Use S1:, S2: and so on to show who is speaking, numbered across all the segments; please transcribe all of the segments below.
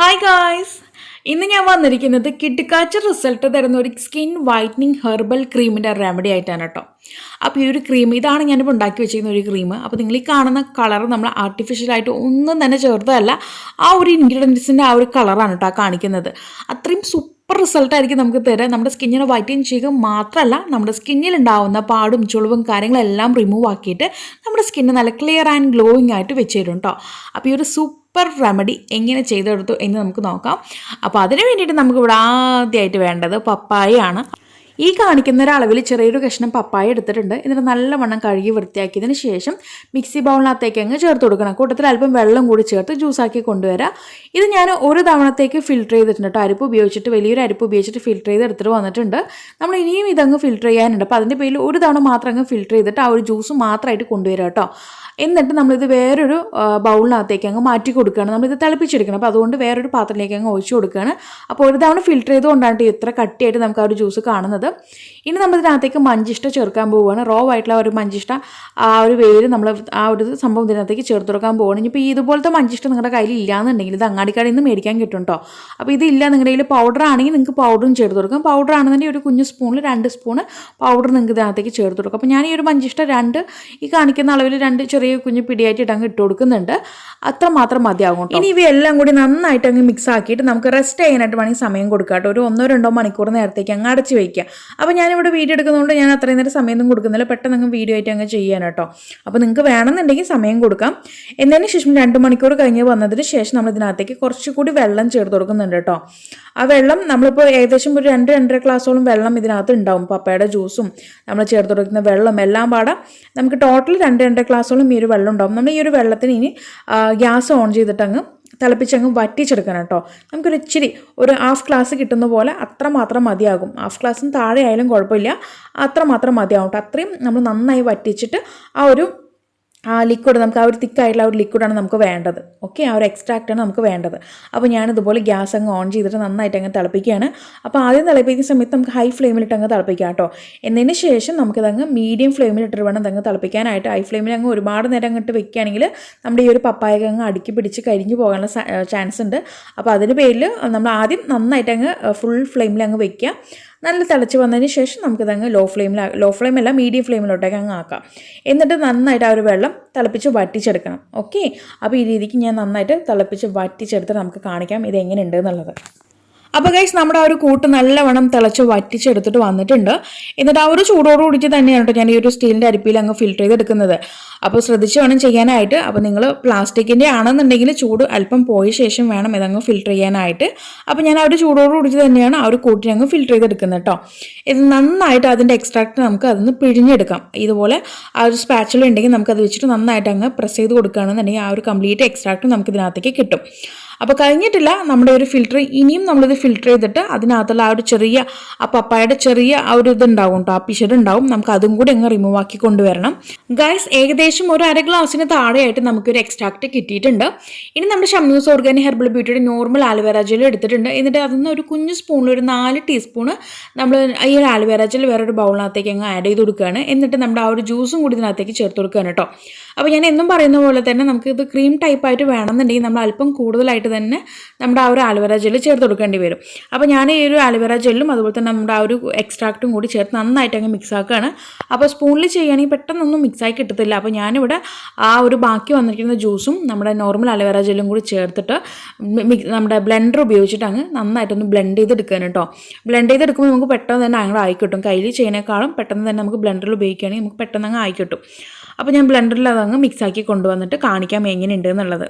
S1: Hi guys! ഇന്ന് ഞാൻ വന്നിരിക്കുന്നത് കിടുക്കാച്ച റിസൾട്ട് തരുന്ന ഒരു സ്കിൻ വൈറ്റനിങ് ഹെർബൽ ക്രീമിൻ്റെ റെമഡി ആയിട്ടാണ് കേട്ടോ. അപ്പോൾ ഈ ഒരു ക്രീം ഇതാണ് ഞാനിപ്പോൾ ഉണ്ടാക്കി വെച്ചിരിക്കുന്ന ഒരു ക്രീം. അപ്പോൾ നിങ്ങൾ ഈ കാണുന്ന കളർ നമ്മൾ ആർട്ടിഫിഷ്യലായിട്ട് ഒന്നും തന്നെ ചേർത്തതല്ല, ആ ഒരു ഇൻഗ്രീഡിയൻസിൻ്റെ ആ ഒരു കളറാണ് കേട്ടോ കാണിക്കുന്നത്. അത്രയും സൂപ്പർ റിസൾട്ടായിരിക്കും നമുക്ക് തരാം. നമ്മുടെ സ്കിന്നിനെ വൈറ്റൻ ചെയ്യുക മാത്രമല്ല, നമ്മുടെ സ്കിന്നിൽ ഉണ്ടാവുന്ന പാടും ചുളിവും കാര്യങ്ങളെല്ലാം റിമൂവ് ആക്കിയിട്ട് നമ്മുടെ സ്കിന്ന് നല്ല ക്ലിയർ ആൻഡ് ഗ്ലോയിങ് ആയിട്ട് വെച്ച് തരും കേട്ടോ. അപ്പോൾ ഈ ഒരു സൂപ്പർ റെമഡി എങ്ങനെ ചെയ്തെടുത്തു എന്ന് നമുക്ക് നോക്കാം. അപ്പോൾ അതിന് വേണ്ടിയിട്ട് നമുക്കിവിടെ ആദ്യമായിട്ട് വേണ്ടത് പപ്പായയാണ്. ഈ കാണിക്കുന്ന ഒരളവിൽ ചെറിയൊരു കഷ്ണം പപ്പായ എടുത്തിട്ടുണ്ട്. എന്നിട്ട് നല്ലവണ്ണം കഴുകി വൃത്തിയാക്കിയതിന് ശേഷം മിക്സി ബൗളിനകത്തേക്ക് അങ്ങ് ചേർത്ത് കൊടുക്കണം. കൂട്ടത്തിൽ അല്പം വെള്ളം കൂടി ചേർത്ത് ജ്യൂസാക്കി കൊണ്ടുവരാം. ഇത് ഞാൻ ഒരു തവണത്തേക്ക് ഫിൽറ്റർ ചെയ്തിട്ടുണ്ട് കേട്ടോ. അരിപ്പ് ഉപയോഗിച്ചിട്ട്, വലിയൊരു അരിപ്പ് ഉപയോഗിച്ചിട്ട് ഫിൽറ്റർ ചെയ്ത് എടുത്തിട്ട് വന്നിട്ടുണ്ട്. നമ്മൾ ഇനിയും ഇതങ്ങ് ഫിൽറ്റർ ചെയ്യാനുണ്ട്. അപ്പോൾ അതിൻ്റെ പേരിൽ ഒരു തവണ മാത്രം അങ്ങ് ഫിൽറ്റർ ചെയ്തിട്ട് ആ ഒരു ജ്യൂസ് മാത്രമായിട്ട് കൊണ്ടുവരാം കേട്ടോ. എന്നിട്ട് നമ്മളിത് വേറൊരു ബൗളിനകത്തേക്ക് അങ്ങ് മാറ്റി കൊടുക്കുകയാണ്. നമ്മളിത് തിളപ്പിച്ചെടുക്കണം. അപ്പോൾ അതുകൊണ്ട് വേറൊരു പാത്രത്തിലേക്ക് അങ്ങ് ഒഴിച്ചു കൊടുക്കുകയാണ്. അപ്പോൾ ഒരു തവണ ഫിൽറ്റർ ചെയ്തുകൊണ്ടാണ് ഇത്ര കട്ടിയായിട്ട് നമുക്ക് ആ ഒരു ജ്യൂസ് കാണുന്നത്. ഇനി നമ്മളിതിനകത്തേക്ക് മഞ്ചിഷ്ട ചേർക്കാൻ പോവുകയാണ്. റോ ആയിട്ടുള്ള ഒരു മഞ്ചിഷ്ട, ആ ഒരു വേര് നമ്മൾ ആ ഒരു സംഭവം ഇതിനകത്തേക്ക് ചേർത്ത് കൊടുക്കാൻ പോവുകയാണ്. ഇനിയിപ്പോൾ ഇതുപോലത്തെ മഞ്ചിഷ്ട നിങ്ങളുടെ കയ്യിൽ ഇല്ലയെന്നുണ്ടെങ്കിൽ ഇത് അങ്ങാടിക്കടയിൽ നിന്ന് മേടിക്കാൻ കിട്ടും കേട്ടോ. അപ്പോൾ ഇതില്ല, നിങ്ങളുടെ കയ്യിൽ പൗഡർ ആണെങ്കിൽ നിങ്ങൾക്ക് പൗഡറും ചേർത്ത് കൊടുക്കാം. പൗഡർ ആണെന്നുണ്ടെങ്കിൽ ഒരു കുഞ്ഞു സ്പൂണിൽ 2 സ്പൂണ് പൗഡർ നിങ്ങൾക്ക് ഇതിനകത്തേക്ക് ചേർത്ത് കൊടുക്കാം. അപ്പോൾ ഞാൻ ഈ ഒരു മഞ്ചിഷ്ട ഈ കാണിക്കുന്ന അളവിൽ 2 ചെറിയ കുഞ്ഞു പിടിയായിട്ട് അങ്ങ് ഇട്ട് കൊടുക്കുന്നുണ്ട്. അത്രമാത്രം മതിയാകും. ഇനി ഇവയെല്ലാം കൂടി നന്നായിട്ട് അങ്ങ് മിക്സ് ആക്കിയിട്ട് നമുക്ക് റെസ്റ്റ് ചെയ്യാനായിട്ട് വേണമെങ്കിൽ സമയം കൊടുക്കാം കേട്ടോ. ഒരു 1-2 മണിക്കൂർ നേരത്തേക്ക് അങ്ങ് അടച്ച് വയ്ക്കുക. അപ്പോൾ ഞാനിവിടെ വീഡിയോ എടുക്കുന്നതുകൊണ്ട് ഞാൻ അത്രയും നേരം സമയമൊന്നും കൊടുക്കുന്നില്ല, പെട്ടെന്ന് അങ്ങ് വീഡിയോ ആയിട്ട് അങ്ങ് ചെയ്യാൻ കേട്ടോ. അപ്പോൾ നിങ്ങൾക്ക് വേണമെന്നുണ്ടെങ്കിൽ സമയം കൊടുക്കാം. എന്നതിന് ശേഷം 2 മണിക്കൂർ കഴിഞ്ഞ് വന്നതിന് ശേഷം നമ്മൾ ഇതിനകത്തേക്ക് കുറച്ചുകൂടി വെള്ളം ചേർത്ത് കൊടുക്കുന്നുണ്ട് കേട്ടോ. ആ വെള്ളം നമ്മളിപ്പോൾ ഏകദേശം ഒരു 2-2.5 ഗ്ലാസോളം വെള്ളം ഇതിനകത്ത് ഉണ്ടാവും. പപ്പയുടെ ജ്യൂസും നമ്മൾ ചേർത്ത് കൊടുക്കുന്ന വെള്ളം എല്ലാം പാടെ നമുക്ക് ടോട്ടൽ 2-2.5 ഗ്ലാസോളം ഈ ഒരു വെള്ളം ഉണ്ടാവും. നമ്മൾ ഈ ഒരു വെള്ളത്തിന് ഇനി ഗ്യാസ് ഓൺ ചെയ്തിട്ടങ്ങ് തിളപ്പിച്ചങ്ങ് വറ്റിച്ചെടുക്കണം കേട്ടോ. നമുക്കൊരു ഇച്ചിരി ഒരു 1/2 ഗ്ലാസ് കിട്ടുന്ന പോലെ അത്രമാത്രം മതിയാകും. 1/2 ഗ്ലാസ്സിന് താഴെ ആയാലും കുഴപ്പമില്ല, അത്രമാത്രം മതിയാകും കേട്ടോ. അത്രയും നമ്മൾ നന്നായി വറ്റിച്ചിട്ട് ആ ഒരു ലിക്വിഡ്, നമുക്ക് ആ ഒരു തിക്കായിട്ടുള്ള ആ ഒരു ലിക്വിഡാണ് നമുക്ക് വേണ്ടത്. ഓക്കെ, ആ ഒരു എക്സ്ട്രാക്റ്റാണ് നമുക്ക് വേണ്ടത്. അപ്പോൾ ഞാനിതുപോലെ ഗ്യാസ് അങ്ങ് ഓൺ ചെയ്തിട്ട് നന്നായിട്ട് അങ്ങ് തിളപ്പിക്കുകയാണ്. അപ്പോൾ ആദ്യം തിളപ്പിക്കുന്ന സമയത്ത് നമുക്ക് ഹൈ ഫ്ലെയിമിലിട്ട് അങ്ങ് തിളപ്പിക്കാം കേട്ടോ. എന്നതിന് ശേഷം നമുക്കിതങ്ങ് മീഡിയം ഫ്ലെയിമിലിട്ട് വേണം ഇതങ്ങ് തിളപ്പിക്കാനായിട്ട്. ഹൈ ഫ്ലെയിമിൽ അങ്ങ് ഒരുപാട് നേരം അങ്ങോട്ട് വെക്കുകയാണെങ്കിൽ നമ്മുടെ ഈ ഒരു പപ്പായ അങ്ങ് അടുക്കി പിടിച്ച് കരിഞ്ഞു പോകാനുള്ള ചാൻസ് ഉണ്ട്. അപ്പോൾ അതിന് പേരിൽ നമ്മൾ ആദ്യം നന്നായിട്ട് അങ്ങ് ഫുൾ ഫ്ലെയിമിൽ അങ്ങ് വെക്കുക. നല്ല തിളച്ച് വന്നതിന് ശേഷം നമുക്കിതങ്ങ് ലോ ഫ്ലെയിമല്ല മീഡിയം ഫ്ലെയിമിലോട്ടേക്ക് അങ്ങ് ആക്കാം. എന്നിട്ട് നന്നായിട്ട് ആ ഒരു വെള്ളം തിളപ്പിച്ച് വറ്റിച്ചെടുക്കണം. ഓക്കെ, അപ്പോൾ ഈ രീതിക്ക് ഞാൻ നന്നായിട്ട് തിളപ്പിച്ച് വറ്റിച്ചെടുത്തിട്ട് നമുക്ക് കാണിക്കാം ഇത് എങ്ങനെയുണ്ട് എന്നുള്ളത്. അപ്പോൾ ഗൈസ്, നമ്മുടെ ആ ഒരു കൂട്ട് നല്ലവണ്ണം തിളച്ച് വറ്റിച്ചെടുത്തിട്ട് വന്നിട്ടുണ്ട്. എന്നിട്ട് ആ ഒരു ചൂടോട് കൂടിയിട്ട് തന്നെയാണ് കേട്ടോ ഞാൻ ഈ ഒരു സ്റ്റീലിൻ്റെ അരിപ്പിയിൽ അങ്ങ് ഫിൽറ്റർ ചെയ്തെടുക്കുന്നത്. അപ്പോൾ ശ്രദ്ധിച്ച് വേണം ചെയ്യാനായിട്ട്. അപ്പോൾ നിങ്ങൾ പ്ലാസ്റ്റിക്കിൻ്റെ ആണെന്നുണ്ടെങ്കിൽ ചൂട് അല്പം പോയ ശേഷം വേണം ഇതങ്ങ് ഫിൽറ്റർ ചെയ്യാനായിട്ട്. അപ്പോൾ ഞാൻ ആ ഒരു ചൂടോട് കൂടിയിട്ട് തന്നെയാണ് ആ ഒരു കൂട്ടിനെ അങ്ങ് ഫിൽറ്റർ ചെയ്തെടുക്കുന്നത് കേട്ടോ. ഇത് നന്നായിട്ട് അതിൻ്റെ എക്സ്ട്രാക്ട് നമുക്ക് അതൊന്ന് പിഴിഞ്ഞെടുക്കാം. ഇതുപോലെ ആ ഒരു സ്പാച്ചുല ഉണ്ടെങ്കിൽ നമുക്കത് വെച്ചിട്ട് നന്നായിട്ട് അങ്ങ് പ്രസ് ചെയ്ത് കൊടുക്കുകയാണെന്നുണ്ടെങ്കിൽ ആ ഒരു കംപ്ലീറ്റ് എക്സ്ട്രാക്ട് നമുക്ക് ഇതിനകത്തേക്ക് കിട്ടും. അപ്പോൾ കഴിഞ്ഞിട്ടില്ല നമ്മുടെ ഒരു ഫിൽറ്റർ, ഇനിയും നമ്മളിത് ഫിൽറ്റർ ചെയ്തിട്ട് അതിനകത്തുള്ള ആ ഒരു ചെറിയ ആ പപ്പായയുടെ ചെറിയ ആ ഒരു ഇതുണ്ടാവും കേട്ടോ, ആ പിശടുണ്ടാവും. നമുക്ക് അതും കൂടി അങ്ങ് റിമൂവ് ആക്കി കൊണ്ടുവരണം. ഗൈസ്, ഏകദേശം ഒരു 1/2 ഗ്ലാസ്സിന് താഴെയായിട്ട് നമുക്കൊരു എക്സ്ട്രാക്ട് കിട്ടിയിട്ടുണ്ട്. ഇനി നമ്മുടെ ഷംനൂസ് ഓർഗാനിക് ഹെർബൽ ബ്യൂട്ടിയുടെ നോർമൽ ആലുവേര ജെൽ എടുത്തിട്ടുണ്ട്. എന്നിട്ട് അതിൽ ഒരു കുഞ്ഞു സ്പൂണിൽ ഒരു 4 ടീസ്പൂണ് നമ്മൾ ഈ ഒരു ആലുവേര ജെൽ വേറൊരു ബൗളിനകത്തേക്ക് അങ്ങ് ആഡ് ചെയ്ത് കൊടുക്കുകയാണ്. എന്നിട്ട് നമ്മുടെ ആ ഒരു ജ്യൂസും കൂടി ഇതിനകത്തേക്ക് ചേർത്ത് കൊടുക്കുകയാണ് കേട്ടോ. അപ്പോൾ ഞാൻ എന്നും പറയുന്ന പോലെ തന്നെ നമുക്കിത് ക്രീം ടൈപ്പായിട്ട് വേണമെന്നുണ്ടെങ്കിൽ നമ്മൾ അല്പം കൂടുതലായിട്ട് തന്നെ നമ്മുടെ ആ ഒരു ആലുവേര ജെല്ല് ചേർത്ത് കൊടുക്കേണ്ടി വരും. അപ്പോൾ ഞാൻ ഈ ഒരു ആലുവേര ജെല്ലും അതുപോലെ തന്നെ നമ്മുടെ ആ ഒരു എക്സ്ട്രാക്റ്റും കൂടി ചേർത്ത് നന്നായിട്ട് അങ്ങ് മിക്സ് ആക്കുകയാണ്. അപ്പോൾ സ്പൂണിൽ ചെയ്യുകയാണെങ്കിൽ പെട്ടെന്നൊന്നും മിക്സായി കിട്ടത്തില്ല. അപ്പോൾ ഞാനിവിടെ ആ ഒരു ബാക്കി വന്നിരിക്കുന്ന ജ്യൂസും നമ്മുടെ നോർമൽ ആലുവേര ജെല്ലും കൂടി ചേർത്തിട്ട് നമ്മുടെ ബ്ലെൻഡർ ഉപയോഗിച്ചിട്ട് അങ്ങ് നന്നായിട്ടൊന്ന് ബ്ലെൻഡ് ചെയ്തെടുക്കുകയാണ് കേട്ടോ. ബ്ലെൻഡ് ചെയ്തെടുക്കുമ്പോൾ നമുക്ക് പെട്ടെന്ന് തന്നെ അങ്ങോട്ട് ആയിക്കിട്ടും. കയ്യിൽ ചെയ്യുന്നതിനേക്കാളും പെട്ടെന്ന് തന്നെ നമുക്ക് ബ്ലെൻഡറിൽ ഉപയോഗിക്കുകയാണെങ്കിൽ നമുക്ക് പെട്ടെന്ന് അങ്ങ് ആയിക്കിട്ടും. അപ്പോൾ ഞാൻ ബ്ലെൻഡറിൽ അതങ്ങ് മിക്സാക്കി കൊണ്ടുവന്നിട്ട് കാണിക്കാം എങ്ങനെയുണ്ട് എന്നുള്ളത്.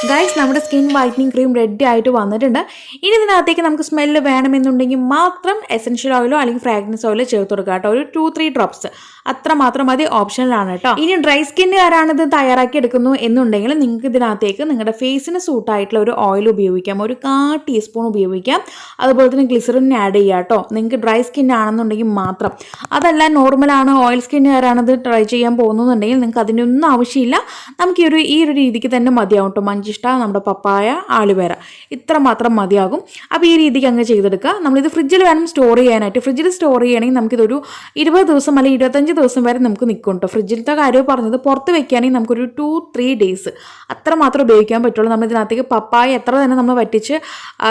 S1: ഗൈസ്, നമ്മുടെ സ്കിൻ വൈറ്റനിങ് ക്രീം റെഡി ആയിട്ട് വന്നിട്ടുണ്ട്. ഇനി ഇതിനകത്തേക്ക് നമുക്ക് സ്മെല്ല് വേണമെന്നുണ്ടെങ്കിൽ മാത്രം എസൻഷ്യൽ ഓയിലോ അല്ലെങ്കിൽ ഫ്രാഗ്രൻസ് ഓയിലോ ചേർത്ത് കൊടുക്കുക കേട്ടോ. ഒരു 2-3 ഡ്രോപ്സ് അത്രമാത്രം മതി, ഓപ്ഷനിലാണ് കേട്ടോ. ഇനി ഡ്രൈ സ്കിന്നുകാരാണ് ഇത് തയ്യാറാക്കി എടുക്കുന്നു എന്നുണ്ടെങ്കിൽ നിങ്ങൾക്ക് ഇതിനകത്തേക്ക് നിങ്ങളുടെ ഫേസിന് സൂട്ടായിട്ടുള്ള ഒരു ഓയിൽ ഉപയോഗിക്കാം. ഒരു 1/4 ടീസ്പൂൺ ഉപയോഗിക്കാം. അതുപോലെ തന്നെ ഗ്ലിസറിൻ ആഡ് ചെയ്യുക കേട്ടോ. നിങ്ങൾക്ക് ഡ്രൈ സ്കിൻ ആണെന്നുണ്ടെങ്കിൽ മാത്രം. അതല്ല നോർമലാണ് ഓയിൽ സ്കിന്നുകാരാണത് ട്രൈ ചെയ്യാൻ പോകുന്നുണ്ടെങ്കിൽ നിങ്ങൾക്ക് അതിൻ്റെ ഒന്നും ആവശ്യമില്ല. നമുക്ക് ഈ ഒരു രീതിക്ക് തന്നെ മതിയാവും കേട്ടോ. മഞ്ചിഷ്ട ഉച്ചിഷ്ട, നമ്മുടെ പപ്പായ, ആലുവേര ഇത്ര മാത്രം മതിയാകും. അപ്പോൾ ഈ രീതിക്ക് അങ്ങ് ചെയ്തെടുക്കുക. നമ്മളിത് ഫ്രിഡ്ജിൽ വേണം സ്റ്റോർ ചെയ്യാനായിട്ട്. ഫ്രിഡ്ജിൽ സ്റ്റോർ ചെയ്യണമെങ്കിൽ നമുക്കിതൊരു 20 ദിവസം അല്ലെങ്കിൽ 25 ദിവസം വരെ നമുക്ക് നിൽക്കും കേട്ടോ. ഫ്രിഡ്ജിലത്തെ കാര്യം പറഞ്ഞത് പുറത്ത് വെക്കുകയാണെങ്കിൽ നമുക്കൊരു 2-3 ഡേയ്സ് അത്ര മാത്രം ഉപയോഗിക്കാൻ പറ്റുള്ളൂ. നമ്മൾ ഇതിനകത്തേക്ക് പപ്പായ എത്ര തന്നെ നമ്മൾ വറ്റിച്ച്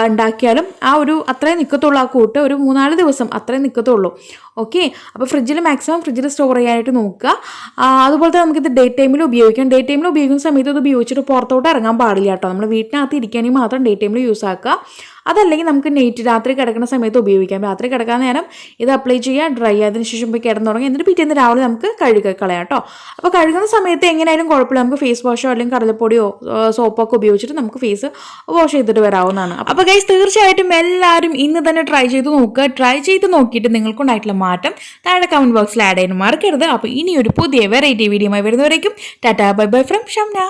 S1: ഉണ്ടാക്കിയാലും ആ ഒരു അത്രയും നിൽക്കത്തുള്ളൂ. ആ കൂട്ട് ഒരു 3-4 ദിവസം അത്രയും നിൽക്കത്തുള്ളൂ. ഓക്കെ, അപ്പോൾ മാക്സിമം ഫ്രിഡ്ജിൽ സ്റ്റോർ ചെയ്യാനായിട്ട് നോക്കുക. അതുപോലെ തന്നെ നമുക്കിത് ഡേ ടൈമിൽ ഉപയോഗിക്കാം. ഡേ ടൈമിൽ ഉപയോഗിക്കുന്ന സമയത്ത് ഇത് ഉപയോഗിച്ചിട്ട് പുറത്തോട്ട് ഇറങ്ങാൻ പാടില്ല കേട്ടോ. നമ്മൾ വീട്ടിനകത്ത് ഇരിക്കുകയാണെങ്കിൽ മാത്രം ഡേ ടൈമിൽ യൂസ് ആക്കുക. അതല്ലെങ്കിൽ നമുക്ക് രാത്രി കിടക്കുന്ന സമയത്ത് ഉപയോഗിക്കാം. രാത്രി കിടക്കാൻ നേരം ഇത് അപ്ലൈ ചെയ്യുക, ഡ്രൈ ആയതിനു ശേഷം പോയി കിടന്നുറങ്ങി, എന്നിട്ട് പിറ്റേന്ന് രാവിലെ നമുക്ക് കഴുകി കളയാം കേട്ടോ. അപ്പോൾ കഴുകുന്ന സമയത്ത് എങ്ങനെയായാലും കുഴപ്പമില്ല, നമുക്ക് ഫേസ് വാഷോ അല്ലെങ്കിൽ കടലപ്പൊടിയോ സോപ്പൊക്കെ ഉപയോഗിച്ചിട്ട് നമുക്ക് ഫേസ് വാഷ് ചെയ്തിട്ട് വരാവുന്നതാണ്. അപ്പോൾ ഗൈസ് തീർച്ചയായിട്ടും എല്ലാവരും ഇന്ന് തന്നെ ട്രൈ ചെയ്ത് നോക്കുക. ട്രൈ ചെയ്ത് നോക്കിയിട്ട് നിങ്ങൾക്കുണ്ടായിട്ടുള്ള മാറ്റം താഴെ കമൻറ്റ് ബോക്സിൽ ആഡ് ചെയ്യാൻ മറക്കരുത്. അപ്പോൾ ഇനി ഒരു പുതിയ വെറൈറ്റി വീഡിയോ ആയി വരുന്നവരേക്കും tata bye bye from Shamna.